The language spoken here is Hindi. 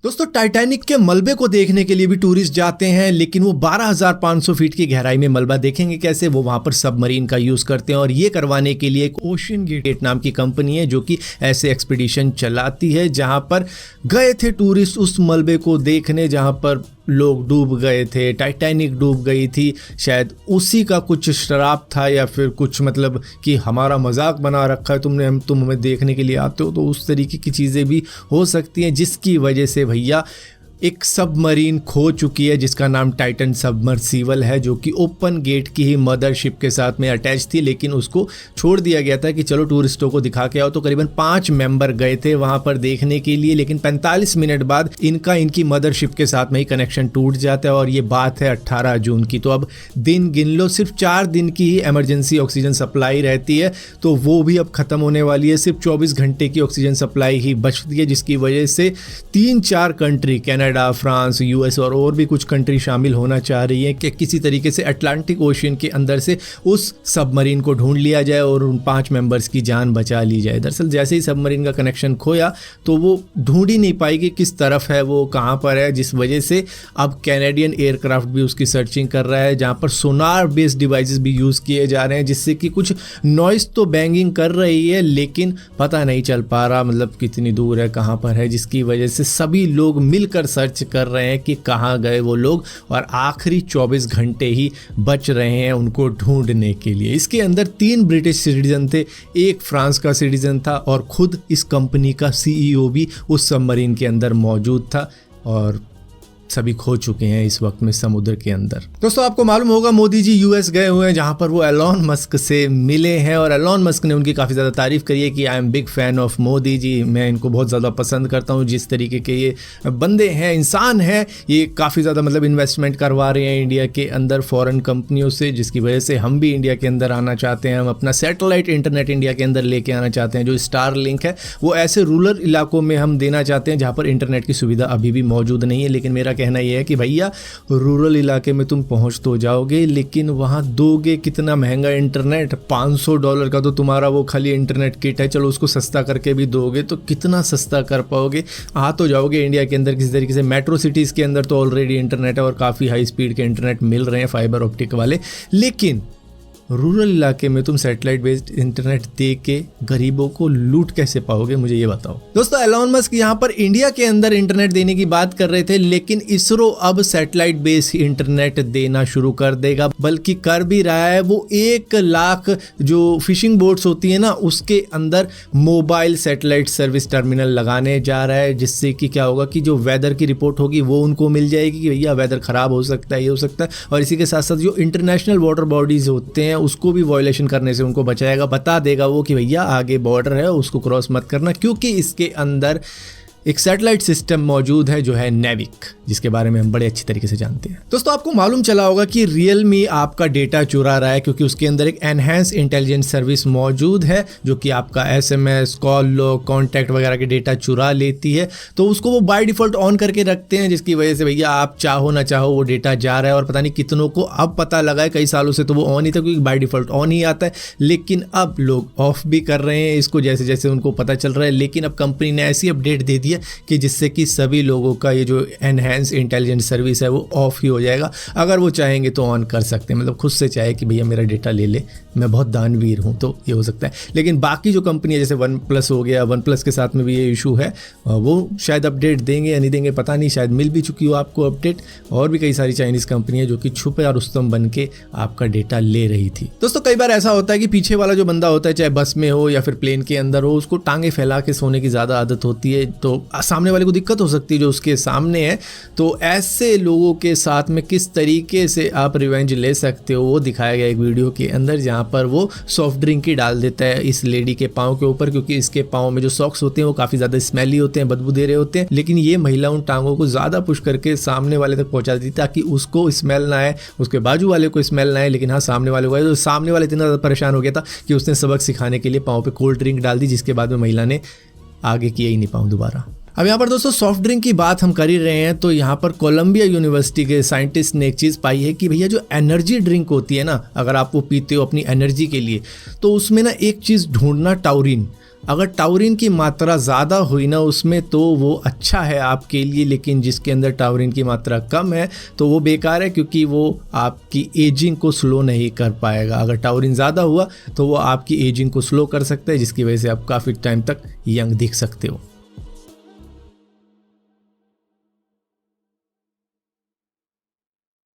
दोस्तों टाइटैनिक के मलबे को देखने के लिए भी टूरिस्ट जाते हैं, लेकिन वो 12,500 फीट की गहराई में मलबा देखेंगे कैसे। वो वहां पर सबमरीन का यूज करते हैं और ये करवाने के लिए एक ओशन गेट नाम की कंपनी है जो कि ऐसे एक्सपीडिशन चलाती है, जहां पर गए थे टूरिस्ट उस मलबे को देखने जहां पर लोग डूब गए थे, टाइटैनिक डूब गई थी। शायद उसी का कुछ शराब था या फिर कुछ मतलब कि हमारा मजाक बना रखा है तुम हमें देखने के लिए आते हो, तो उस तरीके की चीज़ें भी हो सकती हैं, जिसकी वजह से भैया एक सबमरीन खो चुकी है जिसका नाम टाइटन सबमर्सिबल है, जो कि ओपन गेट की ही मदरशिप के साथ में अटैच थी, लेकिन उसको छोड़ दिया गया था कि चलो टूरिस्टों को दिखा के आओ। तो करीबन 5 मेंबर गए थे वहां पर देखने के लिए, लेकिन 45 मिनट बाद इनकी मदरशिप के साथ में ही कनेक्शन टूट जाता है और ये बात है 18 जून की। तो अब दिन गिन लो, सिर्फ 4 दिन की ही इमरजेंसी ऑक्सीजन सप्लाई रहती है, तो वो भी अब खत्म होने वाली है। सिर्फ 24 घंटे की ऑक्सीजन सप्लाई ही बचती है, जिसकी वजह से 3-4 कंट्री कनाडा, फ्रांस, यूएस और भी कुछ कंट्री शामिल होना चाह रही हैं कि किसी तरीके से अटलांटिक ओशियन के अंदर से उस सबमरीन को ढूंढ लिया जाए और उन 5 मेंबर्स की जान बचा ली जाए। दरअसल जैसे ही सबमरीन का कनेक्शन खोया तो वो ढूंढ ही नहीं पाएगी किस तरफ है, वो कहाँ पर है, जिस वजह से अब कैनेडियन एयरक्राफ्ट भी उसकी सर्चिंग कर रहा है, जहाँ पर सोनार बेस्ड डिवाइसेस भी यूज़ किए जा रहे हैं, जिससे कि कुछ नॉइस तो बैंगिंग कर रही है लेकिन पता नहीं चल पा रहा मतलब कितनी दूर है, कहाँ पर है, जिसकी वजह से सभी लोग मिलकर सर्च कर रहे हैं कि कहाँ गए वो लोग, और आखिरी 24 घंटे ही बच रहे हैं उनको ढूंढने के लिए। इसके अंदर 3 ब्रिटिश सिटीजन थे, 1 फ्रांस का सिटीजन था और खुद इस कंपनी का सीईओ भी उस सबमरीन के अंदर मौजूद था, और सभी खो चुके हैं इस वक्त में समुद्र के अंदर। दोस्तों आपको मालूम होगा मोदी जी यूएस गए हुए हैं, जहां पर वो एलॉन मस्क से मिले हैं और एलॉन मस्क ने उनकी काफ़ी ज़्यादा तारीफ करी है कि I am big fan of Modi ji, मैं इनको बहुत ज़्यादा पसंद करता हूं, जिस तरीके के ये बंदे हैं, इंसान हैं, ये काफ़ी ज़्यादा मतलब इन्वेस्टमेंट करवा रहे हैं इंडिया के अंदर फॉरेन कंपनियों से, जिसकी वजह से हम भी इंडिया के अंदर आना चाहते हैं। हम अपना सैटेलाइट इंटरनेट इंडिया के अंदर लेके आना चाहते हैं, जो स्टार लिंक है वो ऐसे रूरल इलाकों में हम देना चाहते हैं जहाँ पर इंटरनेट की सुविधा अभी भी मौजूद नहीं है। लेकिन मेरा कहना यह है कि भैया रूरल इलाके में तुम पहुंच तो जाओगे, लेकिन वहां दोगे कितना महंगा इंटरनेट, $500 का तो तुम्हारा वो खाली इंटरनेट किट है, चलो उसको सस्ता करके भी दोगे तो कितना सस्ता कर पाओगे। आ तो जाओगे इंडिया के अंदर किसी तरीके से, मेट्रो सिटीज़ के अंदर तो ऑलरेडी इंटरनेट है और काफ़ी हाई स्पीड के इंटरनेट मिल रहे हैं फाइबर ऑप्टिक वाले, लेकिन रूरल इलाके में तुम सैटेलाइट बेस्ड इंटरनेट दे के गरीबों को लूट कैसे पाओगे, मुझे ये बताओ। दोस्तों एलॉन मस्क यहाँ पर इंडिया के अंदर इंटरनेट देने की बात कर रहे थे, लेकिन इसरो अब सैटेलाइट बेस्ड इंटरनेट देना शुरू कर देगा, बल्कि कर भी रहा है। वो 1 लाख जो फिशिंग बोट्स होती है ना, उसके अंदर मोबाइल सैटेलाइट सर्विस टर्मिनल लगाने जा रहा है, जिससे कि क्या होगा कि जो वेदर की रिपोर्ट होगी वो उनको मिल जाएगी कि भैया वेदर खराब हो सकता है, ये हो सकता है, और इसी के साथ साथ जो इंटरनेशनल वाटर बॉडीज होते हैं उसको भी वायलेशन करने से उनको बचाएगा, बता देगा वो कि भैया आगे बॉर्डर है उसको क्रॉस मत करना, क्योंकि इसके अंदर एक सैटेलाइट सिस्टम मौजूद है जो है नेविक, जिसके बारे में हम बड़े अच्छी तरीके से जानते हैं। दोस्तों आपको मालूम चला होगा कि रियलमी आपका डेटा चुरा रहा है, क्योंकि उसके अंदर एक एनहांस इंटेलिजेंस सर्विस मौजूद है जो कि आपका एसएमएस, कॉल लॉग, कॉन्टैक्ट वगैरह के डेटा चुरा लेती है। तो उसको वो बाय डिफॉल्ट ऑन करके रखते हैं, जिसकी वजह से भैया आप चाहो ना चाहो वो डेटा जा रहा है, और पता नहीं कितनों को अब पता लगा है, कई सालों से तो वो ऑन ही था क्योंकि बाय डिफॉल्ट ऑन ही आता है, लेकिन अब लोग ऑफ भी कर रहे हैं इसको जैसे जैसे उनको पता चल रहा है। लेकिन अब कंपनी ने ऐसी अपडेट दे दी है कि जिससे कि सभी लोगों का ये जो एनहांस इंटेलिजेंस सर्विस है वो ऑफ ही हो जाएगा। अगर वो चाहेंगे तो ऑन कर सकते हैं, मतलब खुद से चाहे कि भैया मेरा डेटा ले ले, मैं बहुत दानवीर हूँ, तो ये हो सकता है। लेकिन बाकी जो कंपनी है जैसे वन प्लस हो गया, वन प्लस के साथ में भी ये इशू है, वो शायद अपडेट देंगे या नहीं देंगे पता नहीं, शायद मिल भी चुकी हो आपको अपडेट। और भी कई सारी चाइनीज़ कंपनियाँ जो कि छुपे और रुस्तम बन के आपका डेटा ले रही थी। दोस्तों कई बार ऐसा होता है कि पीछे वाला जो बंदा होता है, चाहे बस में हो या फिर प्लेन के अंदर हो, उसको टांगे फैला के सोने की ज़्यादा आदत होती है, तो सामने वाले को दिक्कत हो सकती है जो उसके सामने है। तो ऐसे लोगों के साथ में किस तरीके से आप रिवेंज ले सकते हो वो दिखाया गया एक वीडियो के अंदर, जहाँ पर वो सॉफ्ट ड्रिंक ही डाल देता है इस लेडी के पाँव के ऊपर, क्योंकि इसके पाँव में जो सॉक्स होते हैं वो काफ़ी ज़्यादा स्मेली होते हैं, बदबू दे रहे होते हैं। लेकिन ये महिला उन टांगों को ज़्यादा पुश करके सामने वाले तक पहुँचा दी ताकि उसको स्मेल ना आए, उसके बाजू वाले को स्मेल ना आए, लेकिन हाँ सामने वाले को आए। तो सामने वाले इतना ज़्यादा परेशान हो गया था कि उसने सबक सिखाने के लिए पाँव पे कोल्ड ड्रिंक डाल दी, जिसके बाद में महिला ने आगे किया ही नहीं पाँव दोबारा। अब यहाँ पर दोस्तों सॉफ्ट ड्रिंक की बात हम कर ही रहे हैं, तो यहाँ पर कोलंबिया यूनिवर्सिटी के साइंटिस्ट ने एक चीज़ पाई है कि भैया जो एनर्जी ड्रिंक होती है ना, अगर आप वो पीते हो अपनी एनर्जी के लिए, तो उसमें ना एक चीज़ ढूंढना, टाउरिन। अगर टाउरिन की मात्रा ज़्यादा हुई ना उसमें तो वो अच्छा है आपके लिए, लेकिन जिसके अंदर टाउरिन की मात्रा कम है तो वो बेकार है, क्योंकि वो आपकी एजिंग को स्लो नहीं कर पाएगा। अगर टाउरिन ज़्यादा हुआ तो वो आपकी एजिंग को स्लो कर सकता है, जिसकी वजह से आप काफ़ी टाइम तक यंग दिख सकते हो।